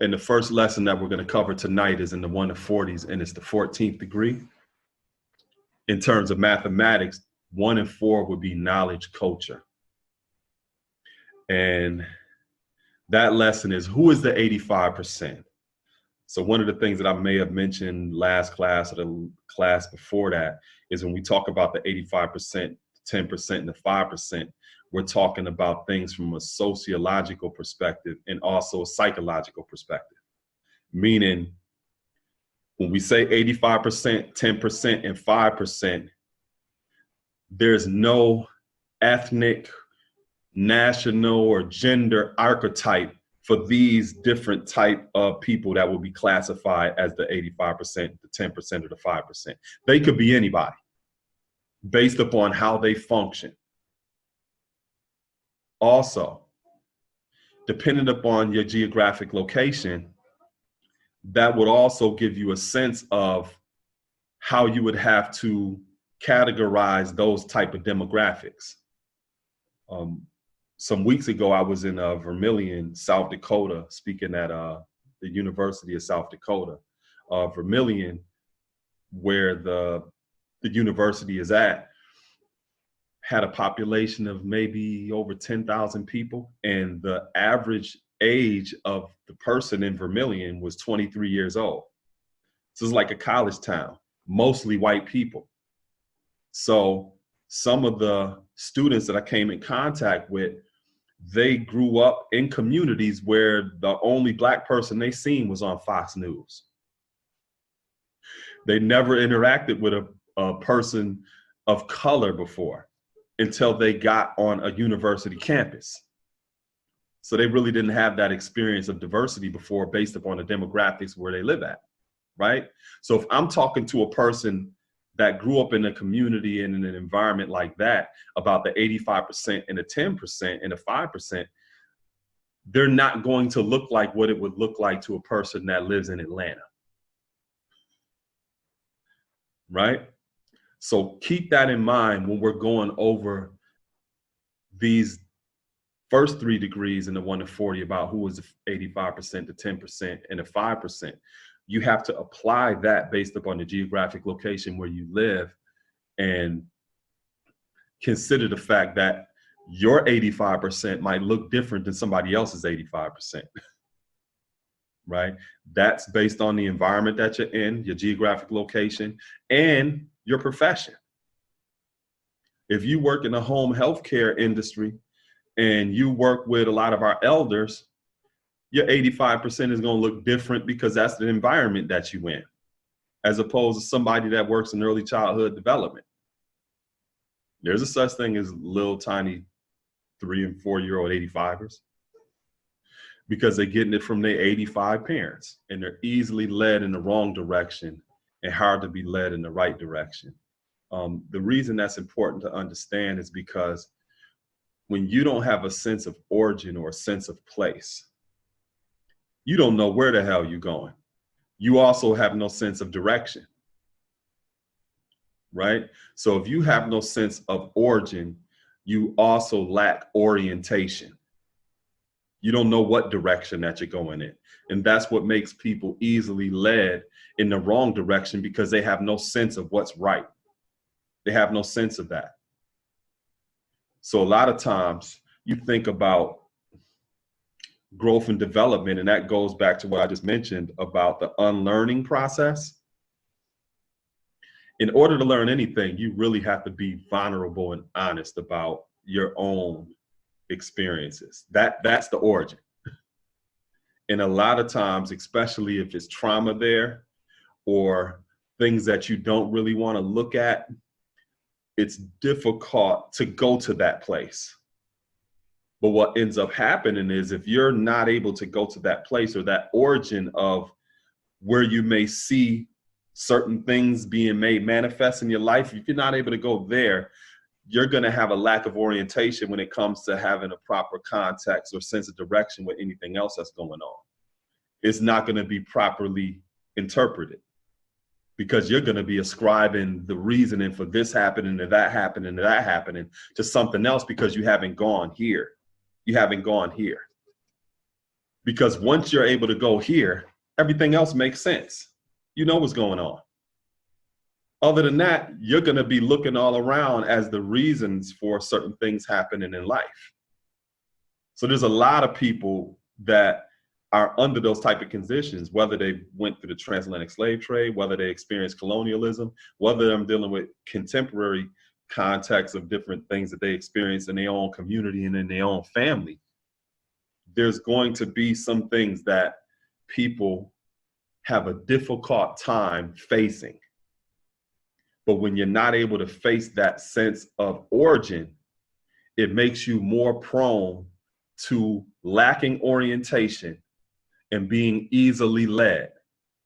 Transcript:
And the first lesson that we're going to cover tonight is in the 1 to 40s, and it's the 14th degree. In terms of mathematics, 1 and 4 would be knowledge culture. And that lesson is, who is the 85%? So one of the things that I may have mentioned last class or the class before that is when we talk about the 85%, 10%, and the 5%, we're talking about things from a sociological perspective and also a psychological perspective. Meaning, when we say 85%, 10%, and 5%, there's no ethnic, national, or gender archetype for these different type of people that will be classified as the 85%, the 10%, or the 5%. They could be anybody based upon how they function. Also, depending upon your geographic location, that would also give you a sense of how you would have to categorize those type of demographics. Some weeks ago, I was in Vermillion, South Dakota, speaking at the University of South Dakota. Vermillion, where the university is at, had a population of maybe over 10,000 people, and the average age of the person in Vermillion was 23 years old. So it's like a college town, mostly white people. So some of the students that I came in contact with, they grew up in communities where the only Black person they seen was on Fox News. They never interacted with a person of color before until they got on a university campus. So they really didn't have that experience of diversity before based upon the demographics where they live at, right? So if I'm talking to a person that grew up in a community and in an environment like that about the 85% and the 10% and the 5%, they're not going to look like what it would look like to a person that lives in Atlanta, right? So keep that in mind when we're going over these first 3 degrees in the 1 to 40 about who is the 85%, the 10%, and the 5%. You have to apply that based upon the geographic location where you live and consider the fact that your 85% might look different than somebody else's 85%, right? That's based on the environment that you're in, your geographic location, and your profession. If you work in the home healthcare industry and you work with a lot of our elders, your 85% is going to look different because that's the environment that you in, as opposed to somebody that works in early childhood development. There's a such thing as little tiny 3 and 4-year-old 85ers because they're getting it from their 85 parents, and they're easily led in the wrong direction and hard to be led in the right direction. The reason that's important to understand is because when you don't have a sense of origin or a sense of place, you don't know where the hell you're going. You also have no sense of direction, right? So if you have no sense of origin, you also lack orientation. You don't know what direction that you're going in. And that's what makes people easily led in the wrong direction because they have no sense of what's right. They have no sense of that. So a lot of times you think about growth and development, and that goes back to what I just mentioned about the unlearning process. In order to learn anything, you really have to be vulnerable and honest about your own experiences. That's the origin. And a lot of times, especially if it's trauma there or things that you don't really want to look at, it's difficult to go to that place. But what ends up happening is if you're not able to go to that place or that origin of where you may see certain things being made manifest in your life, if you're not able to go there, you're going to have a lack of orientation when it comes to having a proper context or sense of direction with anything else that's going on. It's not going to be properly interpreted because you're going to be ascribing the reasoning for this happening to that happening to that happening to something else because you haven't gone here. You haven't gone here. Because once you're able to go here, everything else makes sense. You know what's going on. Other than that, you're going to be looking all around as the reasons for certain things happening in life. So there's a lot of people that are under those type of conditions, whether they went through the transatlantic slave trade, whether they experienced colonialism, whether I'm dealing with contemporary context of different things that they experience in their own community and in their own family. There's going to be some things that people have a difficult time facing. But when you're not able to face that sense of origin, it makes you more prone to lacking orientation and being easily led.